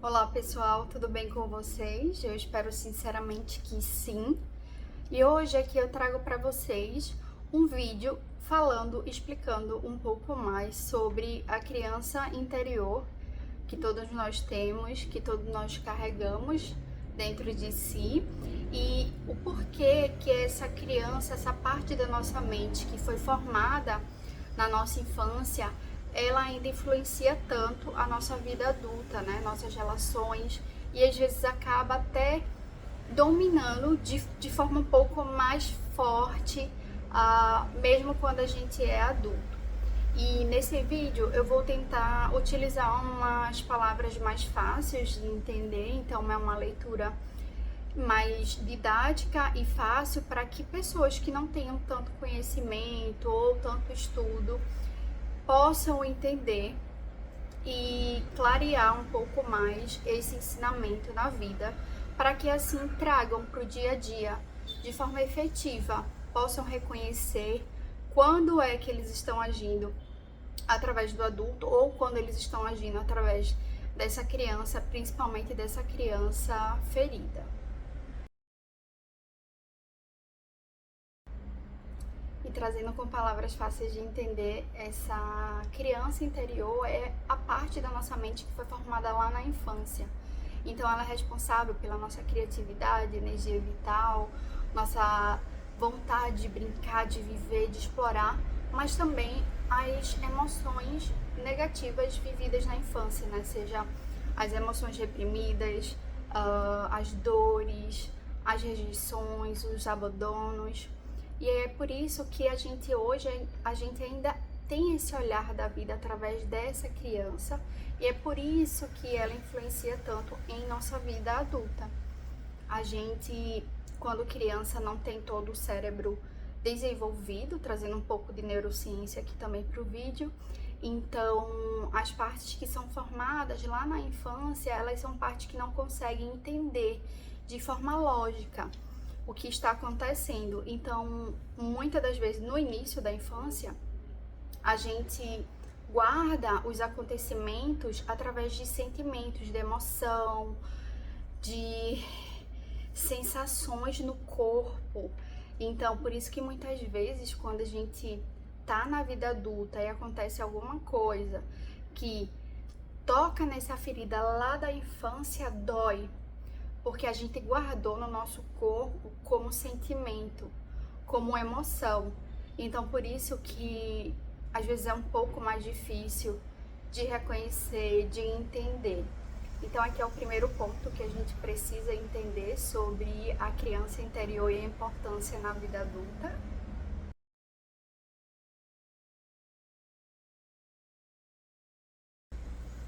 Olá pessoal, tudo bem com vocês? Eu espero sinceramente que sim. E hoje aqui eu trago para vocês um vídeo explicando um pouco mais sobre a criança interior que todos nós temos, que todos nós carregamos dentro de si e o porquê que essa criança, essa parte da nossa mente que foi formada na nossa infância, ela ainda influencia tanto a nossa vida adulta, né? Nossas relações, e às vezes acaba até dominando de forma um pouco mais forte, mesmo quando a gente é adulto. E nesse vídeo eu vou tentar utilizar umas palavras mais fáceis de entender, então é uma leitura mais didática e fácil para que pessoas que não tenham tanto conhecimento ou tanto estudo possam entender e clarear um pouco mais esse ensinamento na vida, para que assim tragam para o dia a dia de forma efetiva, possam reconhecer quando é que eles estão agindo através do adulto ou quando eles estão agindo através dessa criança, principalmente dessa criança ferida. E trazendo com palavras fáceis de entender, essa criança interior é a parte da nossa mente que foi formada lá na infância. Então ela é responsável pela nossa criatividade, energia vital, nossa vontade de brincar, de viver, de explorar, mas também as emoções negativas vividas na infância, né? Seja as emoções reprimidas, as dores, as rejeições, os abandonos. E é por isso que a gente ainda tem esse olhar da vida através dessa criança, e é por isso que ela influencia tanto em nossa vida adulta. A gente, quando criança, não tem todo o cérebro desenvolvido, trazendo um pouco de neurociência aqui também para o vídeo. Então, as partes que são formadas lá na infância, elas são partes que não conseguem entender de forma lógica o que está acontecendo. Então, muitas das vezes, no início da infância, a gente guarda os acontecimentos através de sentimentos, de emoção, de sensações no corpo. Então, por isso que muitas vezes, quando a gente tá na vida adulta e acontece alguma coisa que toca nessa ferida lá da infância, dói, porque a gente guardou no nosso corpo como sentimento, como emoção. Então, por isso que às vezes é um pouco mais difícil de reconhecer, de entender. Então, aqui é o primeiro ponto que a gente precisa entender sobre a criança interior e a importância na vida adulta.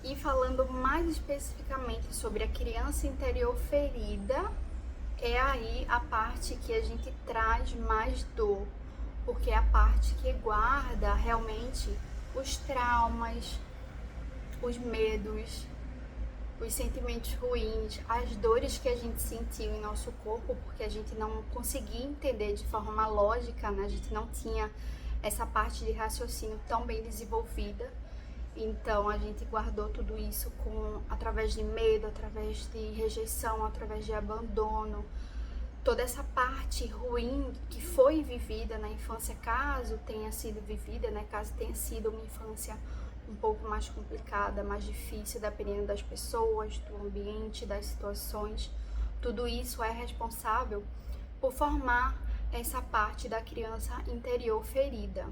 E falando mais especificamente sobre a criança interior ferida, é aí a parte que a gente traz mais dor, porque é a parte que guarda realmente os traumas, os medos, os sentimentos ruins, as dores que a gente sentiu em nosso corpo, porque a gente não conseguia entender de forma lógica, né? A gente não tinha essa parte de raciocínio tão bem desenvolvida. Então a gente guardou tudo isso através de medo, através de rejeição, através de abandono. Toda essa parte ruim que foi vivida na infância, caso tenha sido vivida, né? Caso tenha sido uma infância um pouco mais complicada, mais difícil, dependendo das pessoas, do ambiente, das situações. Tudo isso é responsável por formar essa parte da criança interior ferida.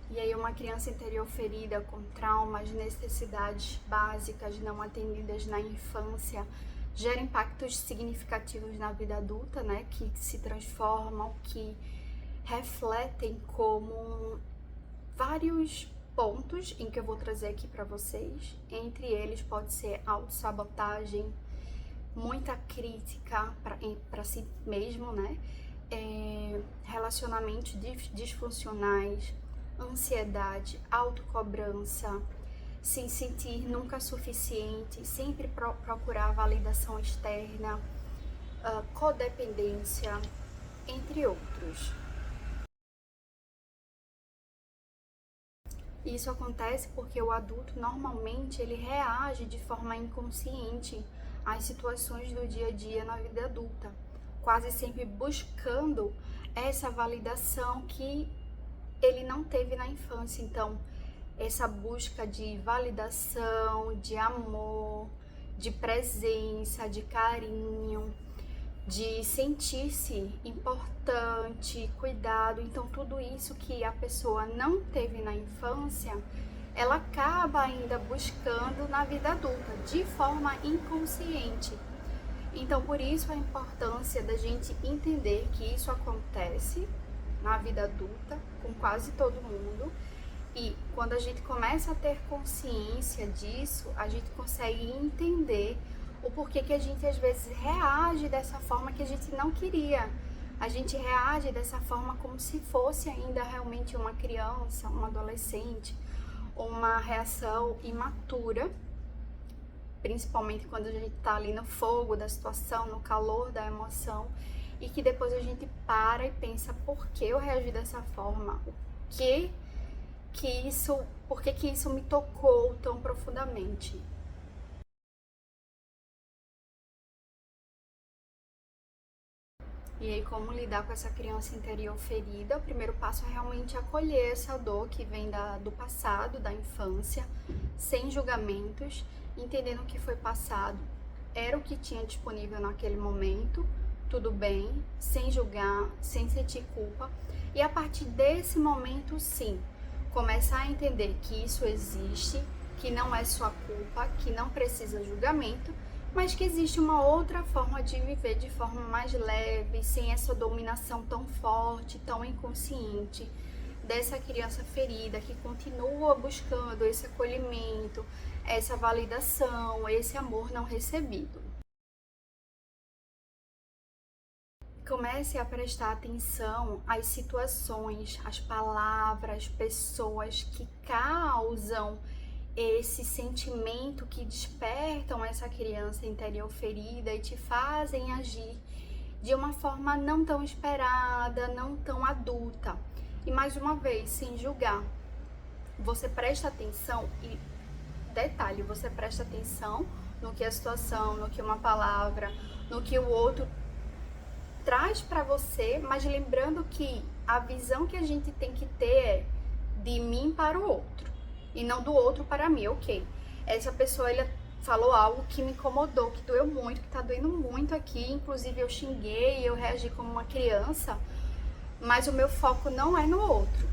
E aí uma criança interior ferida com traumas, necessidades básicas não atendidas na infância, gera impactos significativos na vida adulta, né, que se transformam, que refletem como vários pontos em que eu vou trazer aqui para vocês. Entre eles pode ser autossabotagem, muita crítica para si mesmo, né? Relacionamentos disfuncionais, ansiedade, autocobrança, se sentir nunca suficiente, sempre procurar validação externa, codependência, entre outros. Isso acontece porque o adulto normalmente ele reage de forma inconsciente às situações do dia a dia na vida adulta, quase sempre buscando essa validação que ele não teve na infância. Então, essa busca de validação, de amor, de presença, de carinho, de sentir-se importante, cuidado. Então, tudo isso que a pessoa não teve na infância, ela acaba ainda buscando na vida adulta, de forma inconsciente. Então, por isso a importância da gente entender que isso acontece na vida adulta, com quase todo mundo, e quando a gente começa a ter consciência disso, a gente consegue entender o porquê que a gente às vezes reage dessa forma que a gente não queria. A gente reage dessa forma como se fosse ainda realmente uma criança, um adolescente, uma reação imatura, principalmente quando a gente está ali no fogo da situação, no calor da emoção, e que depois a gente para e pensa por que eu reagi dessa forma, por que isso me tocou tão profundamente. E aí, como lidar com essa criança interior ferida? O primeiro passo é realmente acolher essa dor que vem do passado, da infância, sem julgamentos, entendendo o que foi passado era o que tinha disponível naquele momento, tudo bem, sem julgar, sem sentir culpa. E a partir desse momento, sim, começar a entender que isso existe, que não é sua culpa, que não precisa julgamento, mas que existe uma outra forma de viver de forma mais leve, sem essa dominação tão forte, tão inconsciente dessa criança ferida que continua buscando esse acolhimento, essa validação, esse amor não recebido. Comece a prestar atenção às situações, às palavras, pessoas que causam esse sentimento, que despertam essa criança interior ferida e te fazem agir de uma forma não tão esperada, não tão adulta. E mais uma vez, sem julgar, você presta atenção e, detalhe, você presta atenção no que a situação, no que uma palavra, no que o outro traz para você, mas lembrando que a visão que a gente tem que ter é de mim para o outro e não do outro para mim. Ok, essa pessoa falou algo que me incomodou, que doeu muito, que tá doendo muito aqui, inclusive eu xinguei, eu reagi como uma criança, mas o meu foco não é no outro.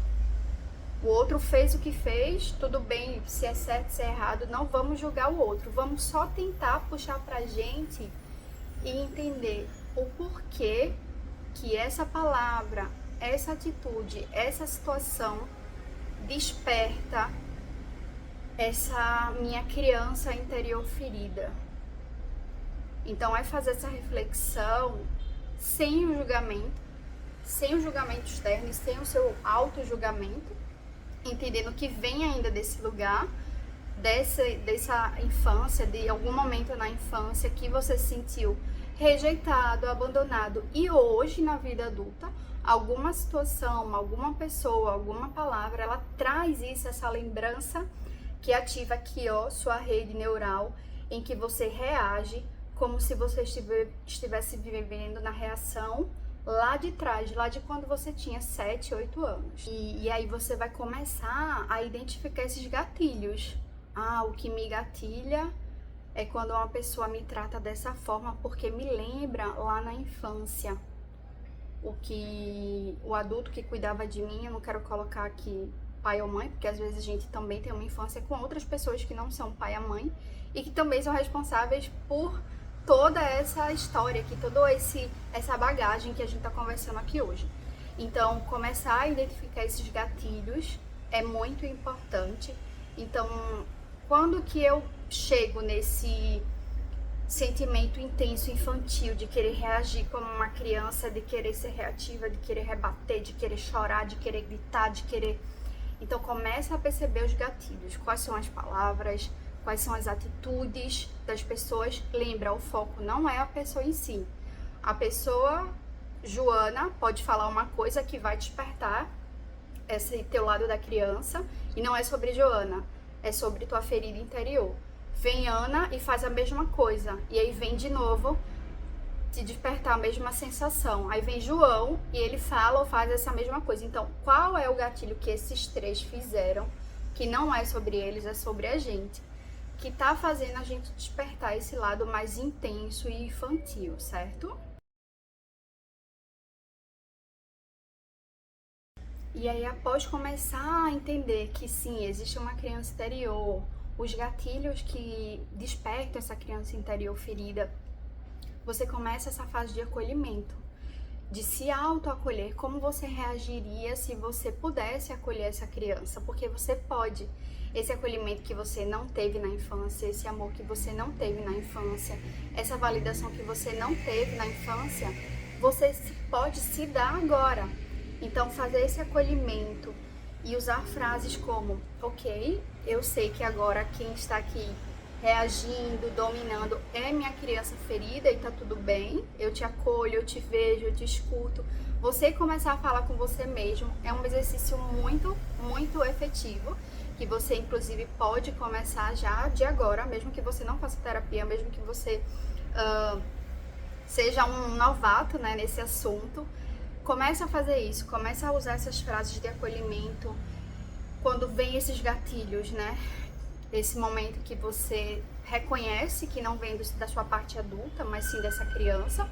O outro fez o que fez, tudo bem, se é certo, se é errado, não vamos julgar o outro, vamos só tentar puxar pra gente e entender o porquê que essa palavra, essa atitude, essa situação desperta essa minha criança interior ferida. Então é fazer essa reflexão sem o julgamento externo, sem o seu auto-julgamento, entendendo que vem ainda desse lugar, dessa infância, de algum momento na infância que você se sentiu rejeitado, abandonado, e hoje na vida adulta, alguma situação, alguma pessoa, alguma palavra, ela traz isso, essa lembrança que ativa aqui, ó, sua rede neural, em que você reage como se você estivesse vivendo na reação lá de trás, lá de quando você tinha 7, 8 anos. E aí você vai começar a identificar esses gatilhos. O que me gatilha é quando uma pessoa me trata dessa forma, porque me lembra lá na infância. O adulto que cuidava de mim, eu não quero colocar aqui pai ou mãe, porque às vezes a gente também tem uma infância com outras pessoas que não são pai ou mãe, e que também são responsáveis por toda essa história aqui, toda essa bagagem que a gente tá conversando aqui hoje. Então, começar a identificar esses gatilhos é muito importante. Então, quando que eu chego nesse sentimento intenso infantil de querer reagir como uma criança, de querer ser reativa, de querer rebater, de querer chorar, de querer gritar, de querer... Então, começa a perceber os gatilhos, quais são as palavras, quais são as atitudes das pessoas. Lembra, o foco não é a pessoa em si. A pessoa, Joana, pode falar uma coisa que vai despertar esse teu lado da criança e não é sobre Joana, é sobre tua ferida interior. Vem Ana e faz a mesma coisa, e aí vem de novo te despertar a mesma sensação. Aí vem João e ele fala ou faz essa mesma coisa. Então, qual é o gatilho que esses três fizeram, que não é sobre eles, é sobre a gente, que tá fazendo a gente despertar esse lado mais intenso e infantil, certo? E aí, após começar a entender que sim, existe uma criança interior, os gatilhos que despertam essa criança interior ferida, você começa essa fase de acolhimento, de se autoacolher. Como você reagiria se você pudesse acolher essa criança? Porque você pode. Esse acolhimento que você não teve na infância, esse amor que você não teve na infância, essa validação que você não teve na infância, você pode se dar agora. Então, fazer esse acolhimento e usar frases como: ok, eu sei que agora quem está aqui reagindo, dominando é minha criança ferida e tá tudo bem, eu te acolho, eu te vejo, eu te escuto. Você começar a falar com você mesmo é um exercício muito, muito efetivo, que você inclusive pode começar já de agora, mesmo que você não faça terapia, mesmo que você seja um novato, né, nesse assunto. Começa a fazer isso, começa a usar essas frases de acolhimento quando vem esses gatilhos, né? Esse momento que você reconhece que não vem da sua parte adulta, mas sim dessa criança.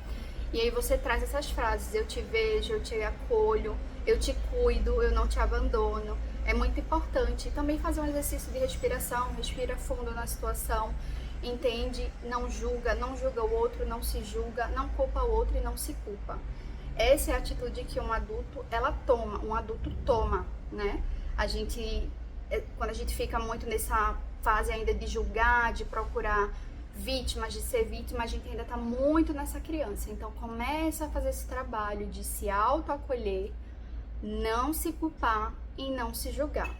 E aí você traz essas frases: eu te vejo, eu te acolho, eu te cuido, eu não te abandono. É muito importante também fazer um exercício de respiração, respira fundo na situação, entende, não julga o outro, não se julga, não culpa o outro e não se culpa. Essa é a atitude que um adulto toma, né? Quando a gente fica muito nessa fase ainda de julgar, de procurar vítimas, de ser vítima, a gente ainda tá muito nessa criança. Então começa a fazer esse trabalho de se autoacolher, não se culpar e não se julgar,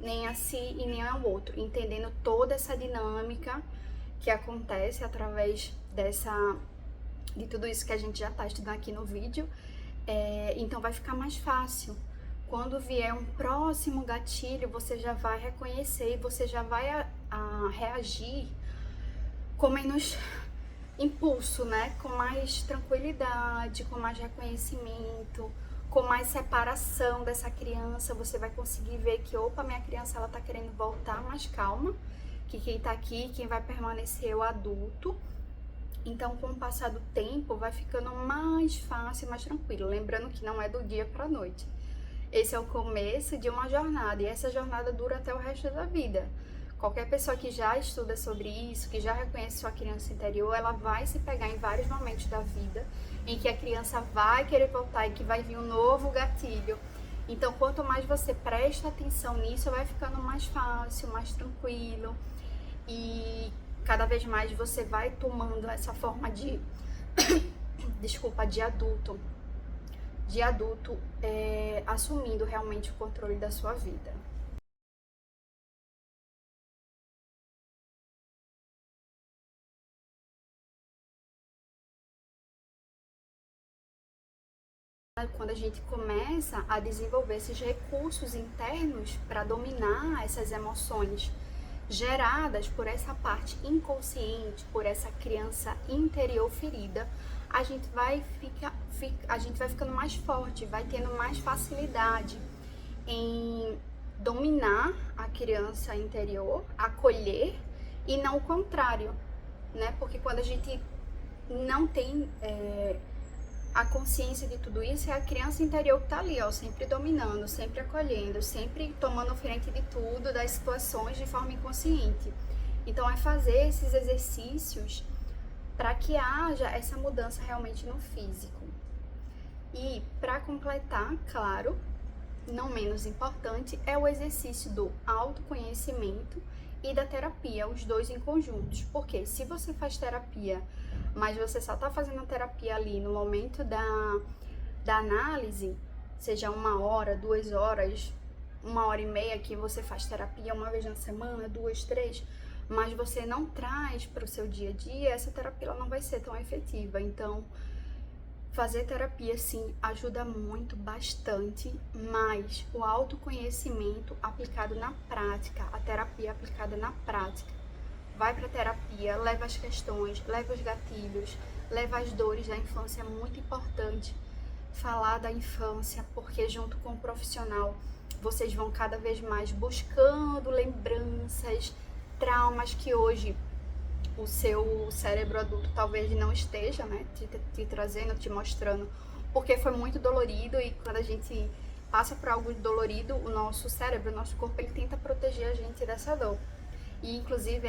nem a si e nem ao outro, entendendo toda essa dinâmica que acontece através de tudo isso que a gente já está estudando aqui no vídeo. Então vai ficar mais fácil. Quando vier um próximo gatilho, você já vai reconhecer e você já vai reagir com menos impulso, né? Com mais tranquilidade, com mais reconhecimento, com mais separação dessa criança. Você vai conseguir ver que, opa, minha criança ela tá querendo voltar, mais calma, que quem tá aqui, quem vai permanecer é o adulto. Então, com o passar do tempo, vai ficando mais fácil, mais tranquilo. Lembrando que não é do dia para a noite. Esse é o começo de uma jornada, e essa jornada dura até o resto da vida. Qualquer pessoa que já estuda sobre isso, que já reconhece sua criança interior, ela vai se pegar em vários momentos da vida em que a criança vai querer voltar e que vai vir um novo gatilho. Então, quanto mais você presta atenção nisso, vai ficando mais fácil, mais tranquilo, e cada vez mais você vai tomando essa forma de de adulto, assumindo realmente o controle da sua vida. Quando a gente começa a desenvolver esses recursos internos para dominar essas emoções geradas por essa parte inconsciente, por essa criança interior ferida, a gente vai ficando mais forte, vai tendo mais facilidade em dominar a criança interior, acolher, e não o contrário, né? Porque quando a gente não tem a consciência de tudo isso, é a criança interior que tá ali, ó, sempre dominando, sempre acolhendo, sempre tomando frente de tudo, das situações de forma inconsciente. Então é fazer esses exercícios para que haja essa mudança realmente no físico. E para completar, claro, não menos importante, é o exercício do autoconhecimento e da terapia, os dois em conjuntos. Porque se você faz terapia, mas você só tá fazendo a terapia ali no momento da análise, seja 1 hora, 2 horas, 1 hora e meia que você faz terapia uma vez na semana, 2, 3, mas você não traz para o seu dia a dia, essa terapia ela não vai ser tão efetiva. Então, Fazer terapia, sim, ajuda muito, bastante, mas o autoconhecimento aplicado na prática, a terapia aplicada na prática, vai para terapia, leva as questões, leva os gatilhos, leva as dores da infância. É muito importante falar da infância, porque junto com o profissional, vocês vão cada vez mais buscando lembranças, traumas que hoje o seu cérebro adulto talvez não esteja, né, te trazendo, te mostrando, porque foi muito dolorido. E quando a gente passa por algo dolorido, o nosso cérebro, o nosso corpo, ele tenta proteger a gente dessa dor. E inclusive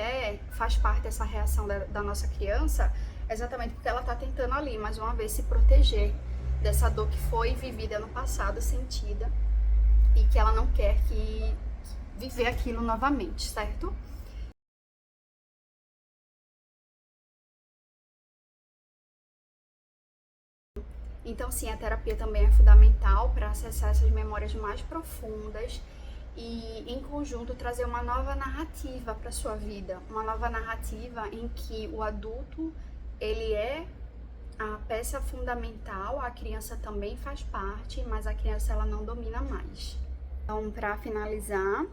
faz parte dessa reação da nossa criança, exatamente porque ela está tentando ali, mais uma vez, se proteger dessa dor que foi vivida no passado, sentida, e que ela não quer viver aquilo novamente, certo? Então, sim, a terapia também é fundamental para acessar essas memórias mais profundas e, em conjunto, trazer uma nova narrativa para sua vida, uma nova narrativa em que o adulto, ele é a peça fundamental, a criança também faz parte, mas a criança, ela não domina mais. Então, para finalizar,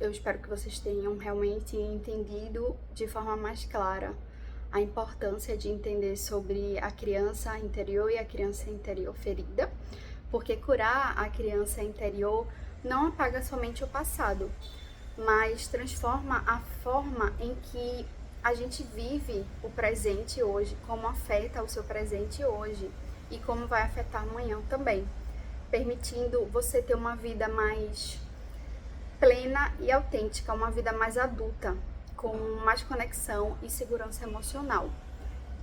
eu espero que vocês tenham realmente entendido de forma mais clara a importância de entender sobre a criança interior e a criança interior ferida, porque curar a criança interior não apaga somente o passado, mas transforma a forma em que a gente vive o presente hoje, como afeta o seu presente hoje e como vai afetar amanhã também, permitindo você ter uma vida mais plena e autêntica, uma vida mais adulta, com mais conexão e segurança emocional.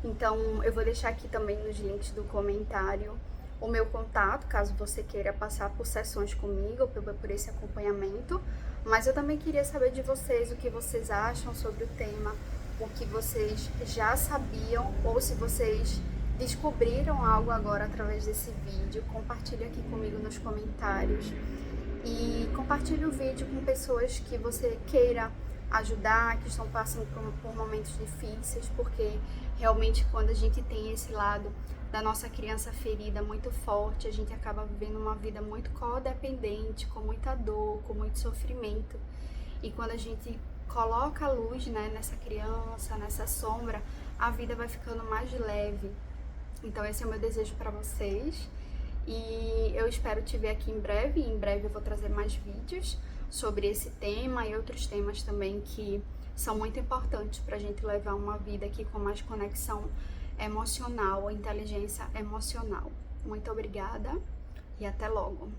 Então, eu vou deixar aqui também nos links do comentário o meu contato, caso você queira passar por sessões comigo, por esse acompanhamento. Mas eu também queria saber de vocês o que vocês acham sobre o tema, o que vocês já sabiam ou se vocês descobriram algo agora através desse vídeo. Compartilhe aqui comigo nos comentários. E compartilhe o vídeo com pessoas que você queira ajudar, que estão passando por momentos difíceis, porque realmente quando a gente tem esse lado da nossa criança ferida muito forte, a gente acaba vivendo uma vida muito codependente, com muita dor, com muito sofrimento. E quando a gente coloca a luz, né, nessa criança, nessa sombra, a vida vai ficando mais leve. Então esse é o meu desejo para vocês. E eu espero te ver aqui em breve. Em breve eu vou trazer mais vídeos sobre esse tema e outros temas também que são muito importantes para a gente levar uma vida aqui com mais conexão emocional, inteligência emocional. Muito obrigada e até logo!